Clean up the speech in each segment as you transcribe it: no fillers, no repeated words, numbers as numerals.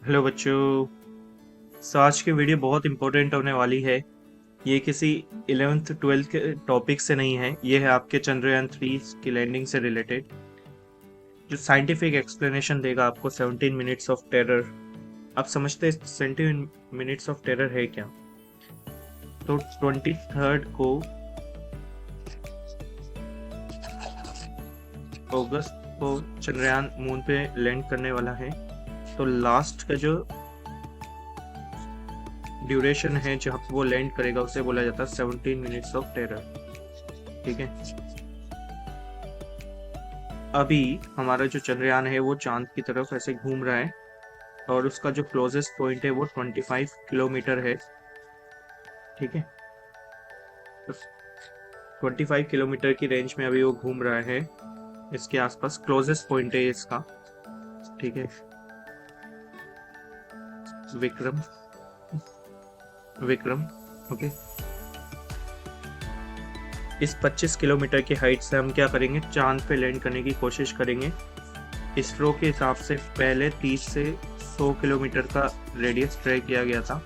Hello बच्चों। आज की वीडियो बहुत इंपॉर्टेंट होने वाली है। ये किसी 11th 12th के टॉपिक से नहीं है, ये है आपके चंद्रयान 3 की लैंडिंग से रिलेटेड, जो साइंटिफिक एक्सप्लेनेशन देगा आपको 17 मिनट्स ऑफ टेरर। आप समझते हैं 17 मिनट्स ऑफ टेरर है क्या? तो 23 को अगस्त को चंद्रयान मून पे लैंड करने वाला है। तो लास्ट का जो ड्यूरेशन है जहाँ पे वो लैंड करेगा उसे बोला जाता है 17 मिनट्स ऑफ टेरर। ठीक है। अभी हमारा जो चंद्रयान है वो चांद की तरफ ऐसे घूम रहा है और उसका जो क्लोजेस्ट पॉइंट है वो 25 किलोमीटर है। ठीक है। तो 25 किलोमीटर की रेंज में अभी वो घूम रहा है, इसके आसपास क्लोजेस्ट पॉइंट है इसका। ठीक है। विक्रम विक्रम ओके। इस 25 किलोमीटर की हाइट से हम क्या करेंगे, चांद पे लैंड करने की कोशिश करेंगे। इसरो के हिसाब से पहले 30 से 100 किलोमीटर का रेडियस तय किया गया था।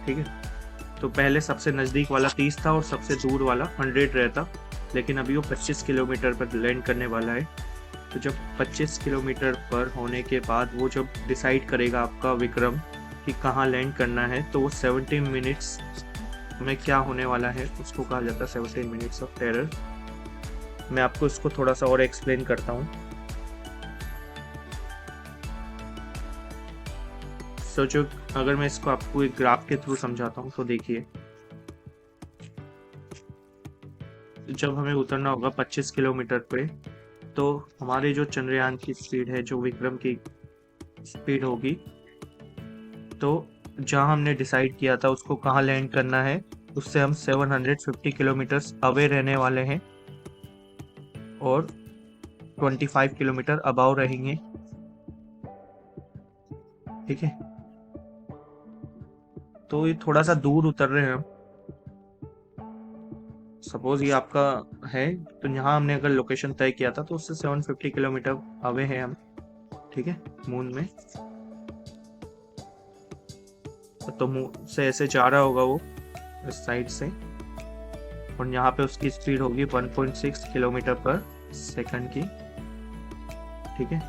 ठीक है। तो पहले सबसे नज़दीक वाला 30 था और सबसे दूर वाला 100 रहता, लेकिन अभी वो 25 किलोमीटर पर लैंड करने वाला है। तो जब 25 किलोमीटर पर होने के बाद वो जब डिसाइड करेगा आपका विक्रम कि कहाँ लैंड करना है, तो वो 17 मिनट्स में क्या होने वाला है उसको कहा जाता है 17 मिनट्स ऑफ टेरर। मैं आपको इसको थोड़ा सा और एक्सप्लेन करता हूँ। सोचो, अगर मैं इसको आपको एक ग्राफ के थ्रू समझाता हूँ तो देखिए, जब हमें उतरना होगा 25 किलोमीटर पे, तो हमारे जो चंद्रयान की स्पीड है, जो विक्रम की स्पीड होगी, तो जहाँ हमने डिसाइड किया था उसको कहाँ लैंड करना है, उससे हम 750 किलोमीटर अवे रहने वाले हैं और 25 किलोमीटर अबाव रहेंगे। ठीक है। तो ये थोड़ा सा दूर उतर रहे हैं हम। सपोज ये आपका है, तो यहाँ हमने अगर लोकेशन तय किया था तो उससे 750 किलोमीटर अवे हैं हम। ठीक है, मून में। तो मून से ऐसे जा रहा होगा वो इस साइड से, और यहाँ पे उसकी स्पीड होगी 1.6 किलोमीटर पर सेकंड की। ठीक है।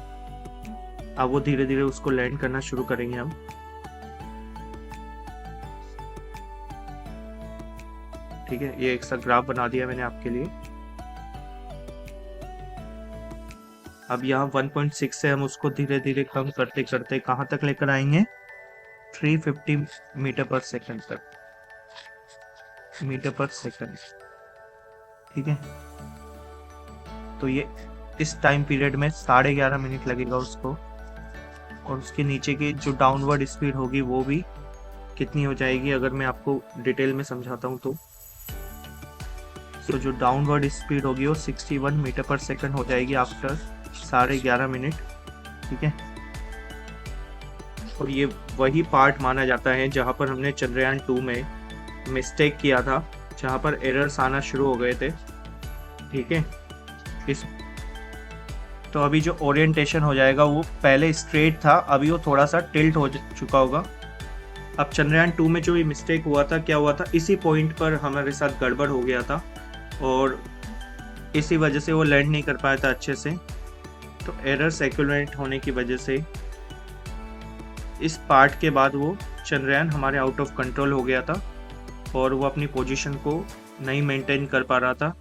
अब वो धीरे धीरे उसको लैंड करना शुरू करेंगे हम। ठीक है, ये एक सा ग्राफ बना दिया मैंने आपके लिए। अब यहाँ 1.6 से हम उसको धीरे धीरे कम करते करते कहाँ तक लेकर आएंगे, 350 मीटर पर सेकंड तक, मीटर पर सेकंड। ठीक है। तो ये इस टाइम पीरियड में 11.5 मिनट लगेगा उसको, और उसके नीचे की जो डाउनवर्ड स्पीड होगी वो भी कितनी हो जाएगी, अगर मैं आपको डिटेल में समझाता हूँ तो जो डाउनवर्ड स्पीड होगी वो 61 मीटर पर सेकंड हो जाएगी आफ्टर 11.5 मिनट। ठीक है। और ये वही पार्ट माना जाता है जहाँ पर हमने चंद्रयान 2 में मिस्टेक किया था, जहाँ पर एरर्स आना शुरू हो गए थे। ठीक है। इस तो अभी जो ओरिएंटेशन हो जाएगा वो पहले स्ट्रेट था, अभी वो थोड़ा सा टिल्ट हो चुका होगा। अब चंद्रयान 2 में जो ये मिस्टेक हुआ था, क्या हुआ था, इसी पॉइंट पर हमारे साथ गड़बड़ हो गया था और इसी वजह से वो लैंड नहीं कर पाया था अच्छे से। तो एरर्स एक्यूमुलेट होने की वजह से इस पार्ट के बाद वो चंद्रयान हमारे आउट ऑफ कंट्रोल हो गया था और वो अपनी पोजीशन को नहीं मेंटेन कर पा रहा था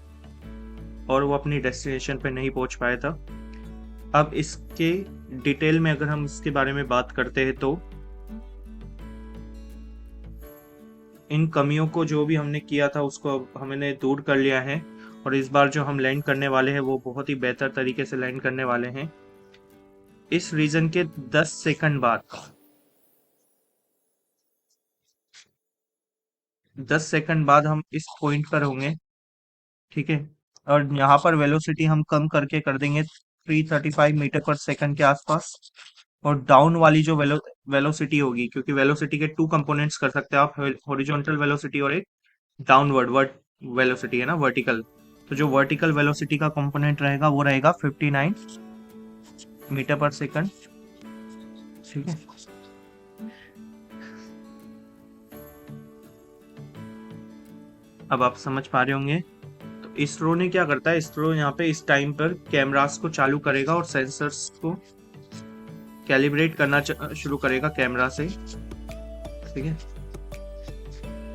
और वो अपनी डेस्टिनेशन पे नहीं पहुंच पाया था। अब इसके डिटेल में अगर हम इसके बारे में बात करते हैं, तो इन कमियों को जो भी हमने किया था उसको अब हमने दूर कर लिया है, और इस बार जो हम लैंड करने वाले हैं वो बहुत ही बेहतर तरीके से लैंड करने वाले हैं। इस रीजन के 10 सेकंड बाद 10 सेकंड बाद हम इस पॉइंट पर होंगे। ठीक है। और यहाँ पर वेलोसिटी हम कम करके कर देंगे 335 मीटर पर सेकंड के आसपास। और डाउन वाली जो वेलोसिटी होगी, क्योंकि वेलोसिटी के 2 कंपोनेंट्स कर सकते हैं आप, हॉरिजॉन्टल वेलोसिटी और एक डाउनवर्ड वेलोसिटी है ना, वर्टिकल। तो जो वर्टिकल वेलोसिटी का कंपोनेंट रहेगा वो रहेगा 59 मीटर पर सेकंड। ठीक है, अब आप समझ पा रहे होंगे। तो इसरो ने क्या करता है, इसरो यहाँ पे इस टाइम पर कैमरास को चालू करेगा और सेंसर्स को कैलिब्रेट करना शुरू करेगा कैमरा से। ठीक है,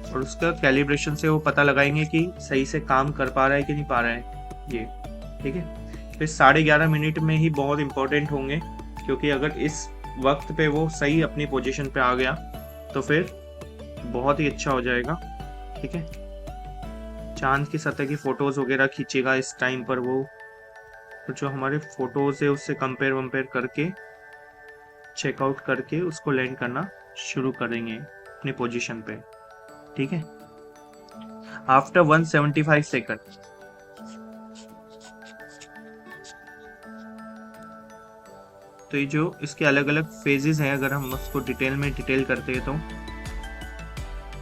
और उसका कैलिब्रेशन से वो पता लगाएंगे कि सही से काम कर पा रहा है कि नहीं पा रहा है ये। ठीक है, फिर 11:30 में ही बहुत इंपॉर्टेंट होंगे, क्योंकि अगर इस वक्त पे वो सही अपनी पोजीशन पे आ गया तो फिर बहुत ही अच्छा हो जाएगा। ठीक है, चांद की सतह की फोटोज वगैरह खींचेगा इस टाइम पर वो, तो जो हमारे फोटोज है उससे कंपेयर वम्पेयर करके चेकआउट करके उसको लैंड करना शुरू करेंगे अपनी पोजीशन पे। ठीक है, आफ्टर 175 सेकंड। तो ये जो इसके अलग अलग फेजेस हैं, अगर हम उसको डिटेल करते हैं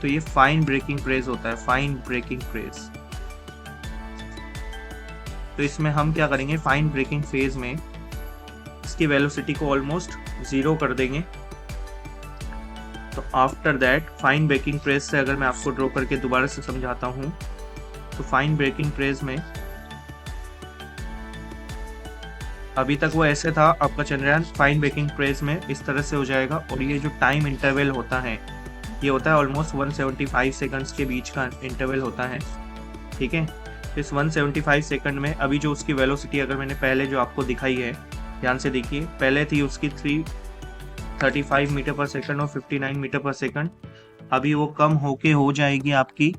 तो ये फाइन ब्रेकिंग फेज होता है, फाइन ब्रेकिंग फेज। तो इसमें हम क्या करेंगे, फाइन ब्रेकिंग फेज में इसकी वेलोसिटी को ऑलमोस्ट 0 कर देंगे। तो after that fine braking phase से अगर मैं आपको ड्रॉ करके दोबारा से समझाता हूँ, तो फाइन ब्रेकिंग फेज में अभी तक वो ऐसे था आपका चंद्रयान, फाइन ब्रेकिंग फेज में इस तरह से हो जाएगा। और ये जो टाइम इंटरवल होता है ये होता है ऑलमोस्ट 175 सेकंड्स के बीच का इंटरवल होता है। ठीक है, इस 175 सेकंड में अभी जो उसकी वेलोसिटी अगर मैंने पहले जो आपको दिखाई है, ध्यान से देखिए, पहले थी उसकी 335 मीटर पर सेकंड और 59 मीटर पर सेकंड। अभी वो कम होके हो जाएगी आपकी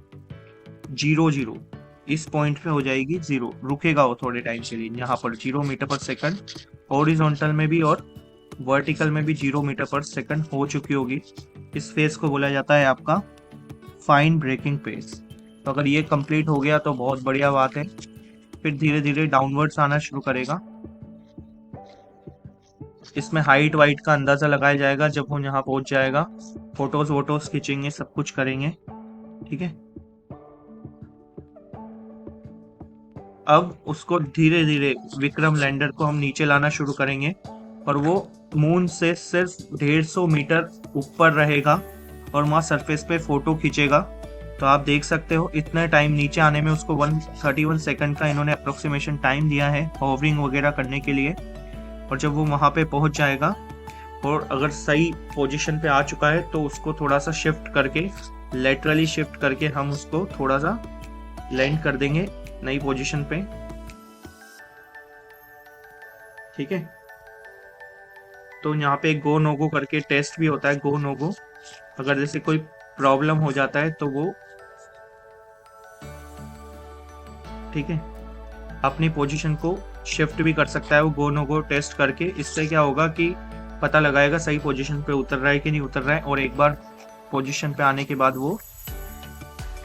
0 इस पॉइंट पे हो जाएगी 0, रुकेगा वो थोड़े टाइम के लिए यहाँ पर 0 मीटर पर सेकंड। हॉरिजॉन्टल में भी और वर्टिकल में भी 0 मीटर पर सेकंड हो चुकी होगी। इस फेज को बोला जाता है आपका फाइन ब्रेकिंग फेज। तो अगर ये कंप्लीट हो गया तो बहुत बढ़िया बात है। फिर धीरे धीरे डाउनवर्ड्स आना शुरू करेगा। इसमें हाइट वाइट का अंदाजा लगाया जाएगा जब वो यहाँ पहुंच जाएगा। फोटोज वोटोज खींचेंगे, सब कुछ करेंगे। ठीक है, अब उसको धीरे धीरे विक्रम लैंडर को हम नीचे लाना शुरू करेंगे और वो मून से सिर्फ 150 मीटर ऊपर रहेगा और वहाँ सरफेस पे फोटो खींचेगा। तो आप देख सकते हो इतना टाइम नीचे आने में उसको 131 सेकंड का इन्होंने अप्रोक्सीमेशन टाइम दिया है होवरिंग वगैरह करने के लिए। और जब वो वहाँ पे पहुँच जाएगा और अगर सही पोजीशन पे आ चुका है तो उसको थोड़ा सा शिफ्ट करके, लेटरली शिफ्ट करके हम उसको थोड़ा सा लैंड कर देंगे नई पोजीशन पे। ठीक है, तो यहाँ पे गो नो गो करके टेस्ट भी होता है, गो नो गो। अगर जैसे कोई प्रॉब्लम हो जाता है तो वो, ठीक है, अपनी पोजीशन को शिफ्ट भी कर सकता है वो गो नो गो टेस्ट करके। इससे क्या होगा कि पता लगाएगा सही पोजीशन पे उतर रहा है कि नहीं उतर रहा है, और एक बार पोजीशन पे आने के बाद वो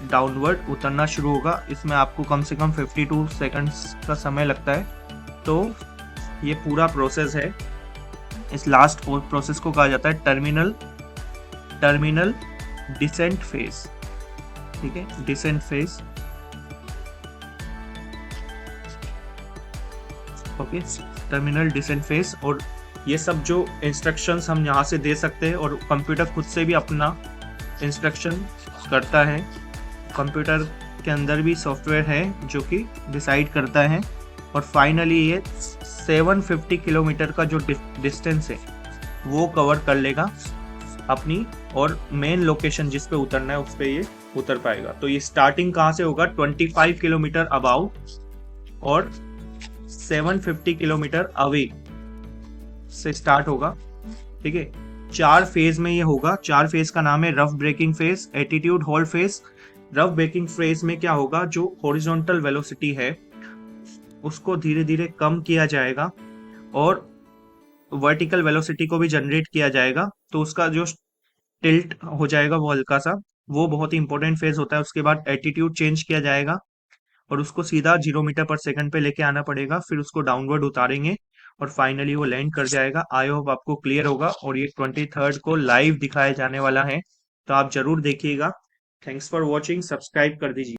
डाउनवर्ड उतरना शुरू होगा। इसमें आपको कम से कम 52 सेकंड्स का समय लगता है। तो ये पूरा प्रोसेस है। इस लास्ट प्रोसेस को कहा जाता है टर्मिनल डिसेंट फेज। ठीक है, descent phase. Okay, terminal descent phase. और ये सब जो इंस्ट्रक्शंस हम यहाँ से दे सकते हैं, और कंप्यूटर खुद से भी अपना इंस्ट्रक्शन करता है। कंप्यूटर के अंदर भी सॉफ्टवेयर है जो कि डिसाइड करता है। और फाइनली ये 750 किलोमीटर का जो डिस्टेंस है वो कवर कर लेगा अपनी, और मेन लोकेशन जिस पे उतरना है उस पे ये उतर पाएगा। तो ये स्टार्टिंग कहाँ से होगा, 25 किलोमीटर अबाउ और 750 किलोमीटर अवे से स्टार्ट होगा। ठीक है, 4 फेज में ये होगा। 4 फेज का नाम है rough breaking phase, attitude, hold phase. Rough breaking phase में क्या होगा, जो हॉरिजॉन्टल वेलोसिटी है उसको धीरे धीरे कम किया जाएगा और वर्टिकल वेलोसिटी को भी जनरेट किया जाएगा। तो उसका जो टिल्ट हो जाएगा वो हल्का सा, वो बहुत ही इंपॉर्टेंट फेज होता है। उसके बाद एटीट्यूड चेंज किया जाएगा और उसको सीधा 0 मीटर पर सेकंड पे लेके आना पड़ेगा। फिर उसको डाउनवर्ड उतारेंगे और फाइनली वो लैंड कर जाएगा। आई होप आपको क्लियर होगा। और ये 23 को लाइव दिखाया जाने वाला है, तो आप जरूर देखिएगा। थैंक्स फॉर वॉचिंग, सब्सक्राइब कर दीजिए।